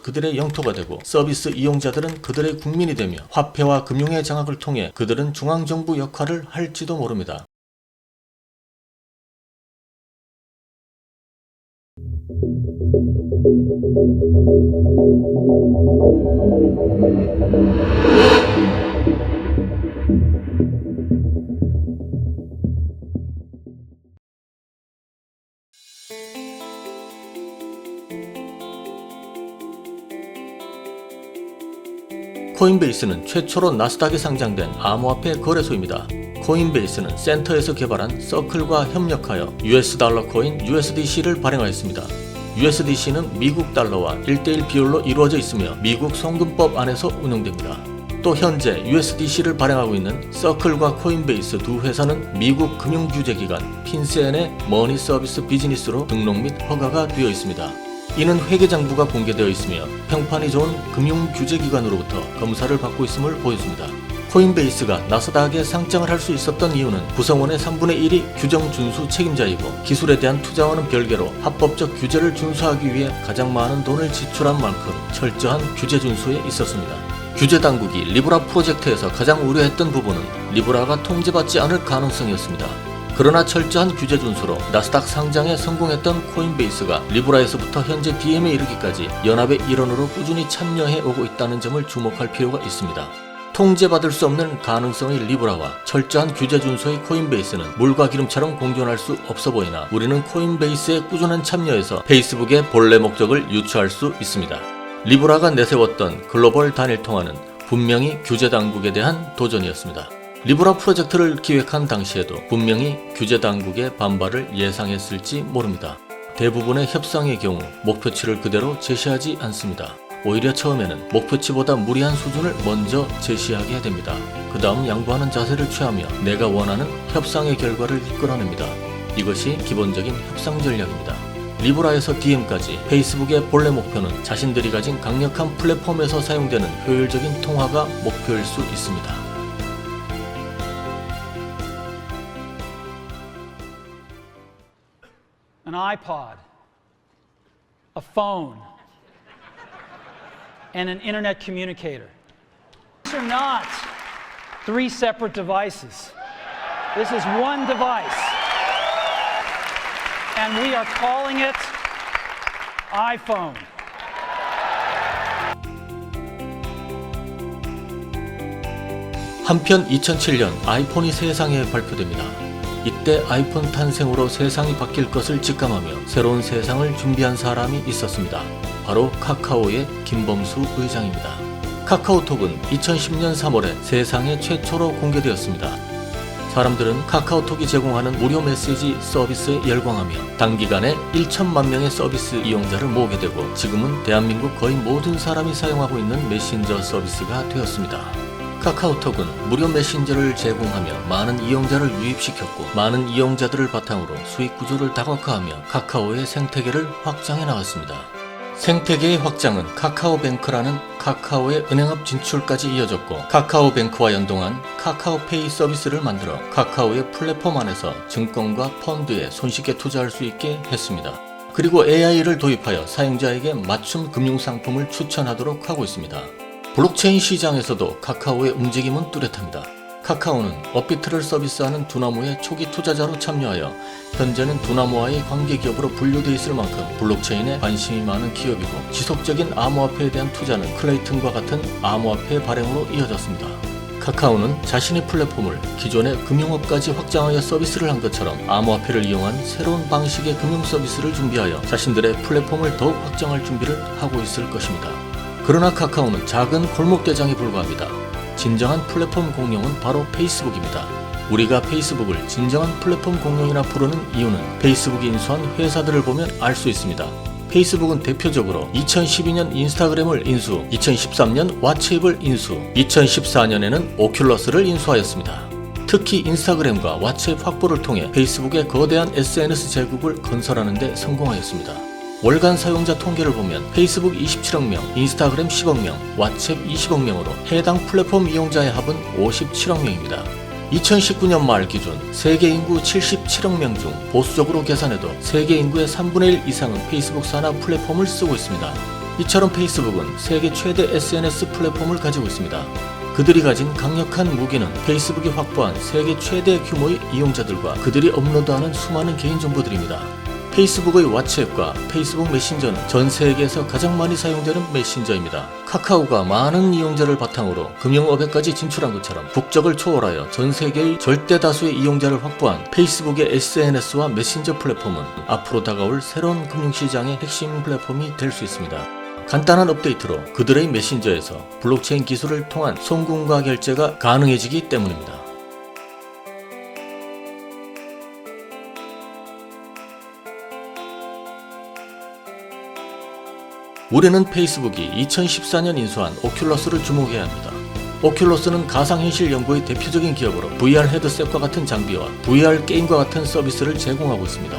그들의 영토가 되고 서비스 이용자들은 그들의 국민이 되며 화폐와 금융의 장악을 통해 그들은 중앙정부 역할을 할지도 모릅니다. 코인베이스는 최초로 나스닥에 상장된 암호화폐 거래소입니다. 코인베이스는 센터에서 개발한 서클과 협력하여 US 달러 코인 USDC를 발행하였습니다. USDC는 미국 달러와 1:1 비율로 이루어져 있으며 미국 송금법 안에서 운영됩니다. 또 현재 USDC를 발행하고 있는 서클과 코인베이스 두 회사는 미국 금융규제기관 핀센의 머니 서비스 비즈니스로 등록 및 허가가 되어 있습니다. 이는 회계장부가 공개되어 있으며 평판이 좋은 금융규제기관으로부터 검사를 받고 있음을 보여줍니다. 코인베이스가 나스닥에 상장을 할 수 있었던 이유는 구성원의 3분의 1이 규정 준수 책임자이고 기술에 대한 투자와는 별개로 합법적 규제를 준수하기 위해 가장 많은 돈을 지출한 만큼 철저한 규제 준수에 있었습니다. 규제 당국이 리브라 프로젝트에서 가장 우려했던 부분은 리브라가 통제받지 않을 가능성이었습니다. 그러나 철저한 규제 준수로 나스닥 상장에 성공했던 코인베이스가 리브라에서부터 현재 DM에 이르기까지 연합의 일원으로 꾸준히 참여해 오고 있다는 점을 주목할 필요가 있습니다. 통제받을 수 없는 가능성의 리브라와 철저한 규제 준수의 코인베이스는 물과 기름처럼 공존할 수 없어 보이나 우리는 코인베이스의 꾸준한 참여에서 페이스북의 본래 목적을 유추할 수 있습니다. 리브라가 내세웠던 글로벌 단일 통화는 분명히 규제 당국에 대한 도전이었습니다. 리브라 프로젝트를 기획한 당시에도 분명히 규제 당국의 반발을 예상했을지 모릅니다. 대부분의 협상의 경우 목표치를 그대로 제시하지 않습니다. 오히려 처음에는 목표치보다 무리한 수준을 먼저 제시하게 됩니다. 그 다음 양보하는 자세를 취하며 내가 원하는 협상의 결과를 이끌어냅니다. 이것이 기본적인 협상 전략입니다. 리브라에서 DM까지 페이스북의 본래 목표는 자신들이 가진 강력한 플랫폼에서 사용되는 효율적인 통화가 목표일 수 있습니다. An iPod, a phone, and an internet communicator. These are not three separate devices. This is one device. And we are calling it iPhone. 한편 2007년 아이폰이 세상에 발표됩니다. 이때 아이폰 탄생으로 세상이 바뀔 것을 직감하며 새로운 세상을 준비한 사람이 있었습니다. 바로 카카오의 김범수 의장입니다. 카카오톡은 2010년 3월에 세상에 최초로 공개되었습니다. 사람들은 카카오톡이 제공하는 무료 메시지 서비스에 열광하며 단기간에 1천만 명의 서비스 이용자를 모으게 되고 지금은 대한민국 거의 모든 사람이 사용하고 있는 메신저 서비스가 되었습니다. 카카오톡은 무료 메신저를 제공하며 많은 이용자를 유입시켰고 많은 이용자들을 바탕으로 수익 구조를 다각화하며 카카오의 생태계를 확장해 나갔습니다. 생태계의 확장은 카카오뱅크라는 카카오의 은행업 진출까지 이어졌고 카카오뱅크와 연동한 카카오페이 서비스를 만들어 카카오의 플랫폼 안에서 증권과 펀드에 손쉽게 투자할 수 있게 했습니다. 그리고 AI를 도입하여 사용자에게 맞춤 금융상품을 추천하도록 하고 있습니다. 블록체인 시장에서도 카카오의 움직임은 뚜렷합니다. 카카오는 업비트를 서비스하는 두나무의 초기 투자자로 참여하여 현재는 두나무와의 관계 기업으로 분류되어 있을 만큼 블록체인에 관심이 많은 기업이고 지속적인 암호화폐에 대한 투자는 클레이튼과 같은 암호화폐 발행으로 이어졌습니다. 카카오는 자신의 플랫폼을 기존의 금융업까지 확장하여 서비스를 한 것처럼 암호화폐를 이용한 새로운 방식의 금융 서비스를 준비하여 자신들의 플랫폼을 더욱 확장할 준비를 하고 있을 것입니다. 그러나 카카오는 작은 골목대장에 불과합니다. 진정한 플랫폼 공룡은 바로 페이스북입니다. 우리가 페이스북을 진정한 플랫폼 공룡이라 부르는 이유는 페이스북이 인수한 회사들을 보면 알 수 있습니다. 페이스북은 대표적으로 2012년 인스타그램을 인수, 2013년 왓츠앱을 인수, 2014년에는 오큘러스를 인수하였습니다. 특히 인스타그램과 왓츠앱 확보를 통해 페이스북의 거대한 SNS 제국을 건설하는 데 성공하였습니다. 월간 사용자 통계를 보면 페이스북 27억 명, 인스타그램 10억 명, 왓츠앱 20억 명으로 해당 플랫폼 이용자의 합은 57억 명입니다. 2019년 말 기준 세계 인구 77억 명 중 보수적으로 계산해도 세계 인구의 3분의 1 이상은 페이스북 산하 플랫폼을 쓰고 있습니다. 이처럼 페이스북은 세계 최대 SNS 플랫폼을 가지고 있습니다. 그들이 가진 강력한 무기는 페이스북이 확보한 세계 최대 규모의 이용자들과 그들이 업로드하는 수많은 개인정보들입니다. 페이스북의 왓츠앱과 페이스북 메신저는 전 세계에서 가장 많이 사용되는 메신저입니다. 카카오가 많은 이용자를 바탕으로 금융업에까지 진출한 것처럼 국적을 초월하여 전 세계의 절대 다수의 이용자를 확보한 페이스북의 SNS와 메신저 플랫폼은 앞으로 다가올 새로운 금융시장의 핵심 플랫폼이 될 수 있습니다. 간단한 업데이트로 그들의 메신저에서 블록체인 기술을 통한 송금과 결제가 가능해지기 때문입니다. 우리는 페이스북이 2014년 인수한 오큘러스를 주목해야 합니다. 오큘러스는 가상현실 연구의 대표적인 기업으로 VR 헤드셋과 같은 장비와 VR 게임과 같은 서비스를 제공하고 있습니다.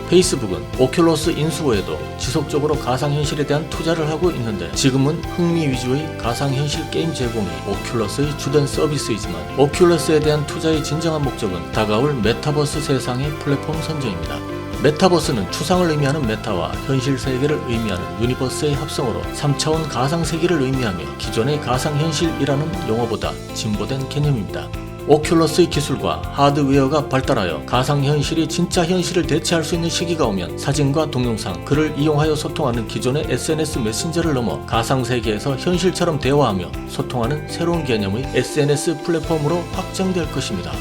페이스북은 오큘러스 인수 후에도 지속적으로 가상현실에 대한 투자를 하고 있는데 지금은 흥미 위주의 가상현실 게임 제공이 오큘러스의 주된 서비스이지만 오큘러스에 대한 투자의 진정한 목적은 다가올 메타버스 세상의 플랫폼 선정입니다. 메타버스는 추상을 의미하는 메타와 현실 세계를 의미하는 유니버스의 합성으로 3차원 가상 세계를 의미하며 기존의 가상현실이라는 용어보다 진보된 개념입니다. 오큘러스의 기술과 하드웨어가 발달하여 가상현실이 진짜 현실을 대체할 수 있는 시기가 오면 사진과 동영상, 글을 이용하여 소통하는 기존의 SNS 메신저를 넘어 가상세계에서 현실처럼 대화하며 소통하는 새로운 개념의 SNS 플랫폼으로 확장될 것입니다.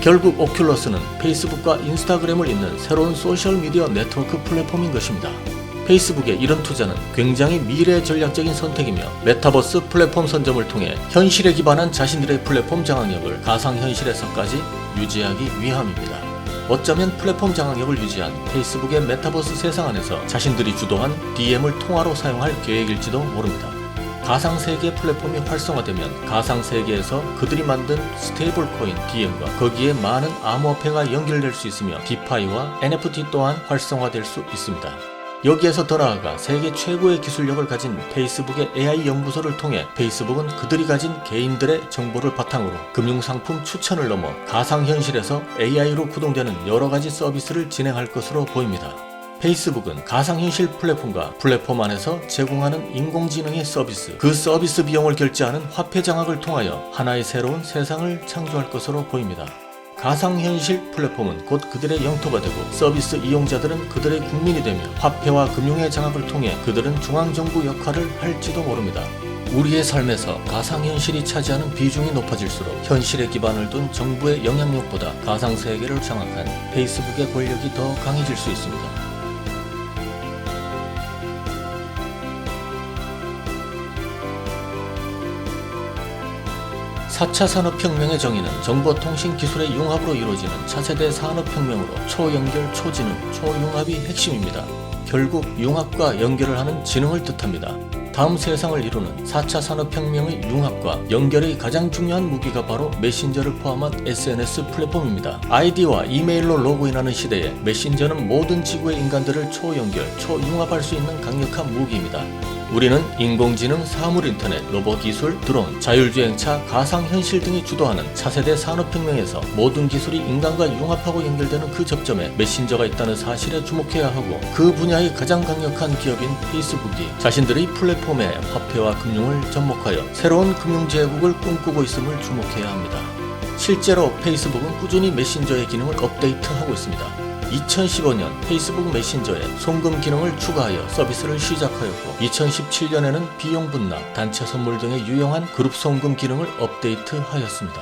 결국 오큘러스는 페이스북과 인스타그램을 잇는 새로운 소셜미디어 네트워크 플랫폼인 것입니다. 페이스북의 이런 투자는 굉장히 미래 전략적인 선택이며 메타버스 플랫폼 선점을 통해 현실에 기반한 자신들의 플랫폼 장악력을 가상현실에서까지 유지하기 위함입니다. 어쩌면 플랫폼 장악력을 유지한 페이스북의 메타버스 세상 안에서 자신들이 주도한 DM을 통화로 사용할 계획일지도 모릅니다. 가상세계 플랫폼이 활성화되면 가상세계에서 그들이 만든 스테이블 코인 DM과 거기에 많은 암호화폐가 연결될 수 있으며 디파이와 NFT 또한 활성화될 수 있습니다. 여기에서 더 나아가 세계 최고의 기술력을 가진 페이스북의 AI 연구소를 통해 페이스북은 그들이 가진 개인들의 정보를 바탕으로 금융상품 추천을 넘어 가상현실에서 AI로 구동되는 여러가지 서비스를 진행할 것으로 보입니다. 페이스북은 가상현실 플랫폼과 플랫폼 안에서 제공하는 인공지능의 서비스, 그 서비스 비용을 결제하는 화폐 장악을 통하여 하나의 새로운 세상을 창조할 것으로 보입니다. 가상현실 플랫폼은 곧 그들의 영토가 되고 서비스 이용자들은 그들의 국민이 되며 화폐와 금융의 장악을 통해 그들은 중앙정부 역할을 할지도 모릅니다. 우리의 삶에서 가상현실이 차지하는 비중이 높아질수록 현실에 기반을 둔 정부의 영향력보다 가상세계를 장악한 페이스북의 권력이 더 강해질 수 있습니다. 4차 산업혁명의 정의는 정보통신 기술의 융합으로 이루어지는 차세대 산업혁명으로 초연결, 초지능, 초융합이 핵심입니다. 결국 융합과 연결을 하는 지능을 뜻합니다. 다음 세상을 이루는 4차 산업혁명의 융합과 연결의 가장 중요한 무기가 바로 메신저를 포함한 SNS 플랫폼입니다. 아이디와 이메일로 로그인하는 시대에 메신저는 모든 지구의 인간들을 초연결, 초융합할 수 있는 강력한 무기입니다. 우리는 인공지능, 사물인터넷, 로봇기술, 드론, 자율주행차, 가상현실 등이 주도하는 차세대 산업혁명에서 모든 기술이 인간과 융합하고 연결되는 그 접점에 메신저가 있다는 사실에 주목해야 하고 그 분야의 가장 강력한 기업인 페이스북이 자신들의 플랫폼에 화폐와 금융을 접목하여 새로운 금융제국을 꿈꾸고 있음을 주목해야 합니다. 실제로 페이스북은 꾸준히 메신저의 기능을 업데이트하고 있습니다. 2015년 페이스북 메신저에 송금 기능을 추가하여 서비스를 시작하였고 2017년에는 비용 분납, 단체 선물 등의 유용한 그룹 송금 기능을 업데이트하였습니다.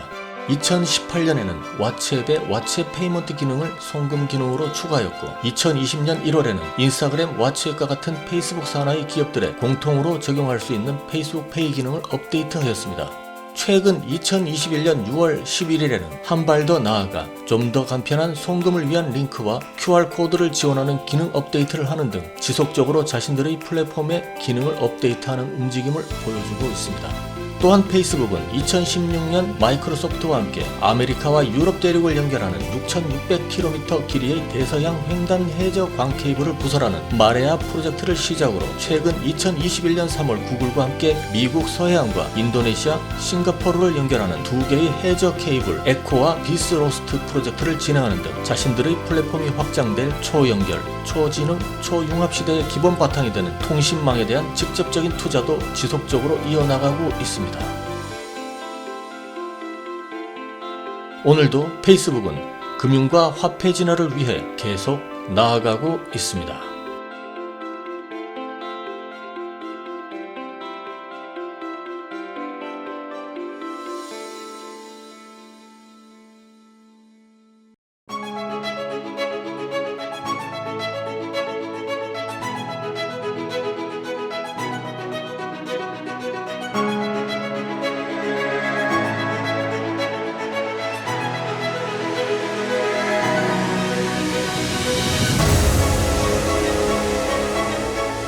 2018년에는 왓츠앱의 왓츠앱 페이먼트 기능을 송금 기능으로 추가하였고 2020년 1월에는 인스타그램, 왓츠앱과 같은 페이스북 산하의 기업들에 공통으로 적용할 수 있는 페이스북 페이 기능을 업데이트하였습니다. 최근 2021년 6월 11일에는 한 발 더 나아가 좀 더 간편한 송금을 위한 링크와 QR코드를 지원하는 기능 업데이트를 하는 등 지속적으로 자신들의 플랫폼의 기능을 업데이트하는 움직임을 보여주고 있습니다. 또한 페이스북은 2016년 마이크로소프트와 함께 아메리카와 유럽 대륙을 연결하는 6,600km 길이의 대서양 횡단 해저 광 케이블을 부설하는 마레아 프로젝트를 시작으로 최근 2021년 3월 구글과 함께 미국 서해안과 인도네시아, 싱가포르를 연결하는 두 개의 해저 케이블 에코와 비스로스트 프로젝트를 진행하는 등 자신들의 플랫폼이 확장될 초연결, 초지능, 초융합 시대의 기본 바탕이 되는 통신망에 대한 직접적인 투자도 지속적으로 이어나가고 있습니다. 오늘도 페이스북은 금융과 화폐 진화를 위해 계속 나아가고 있습니다.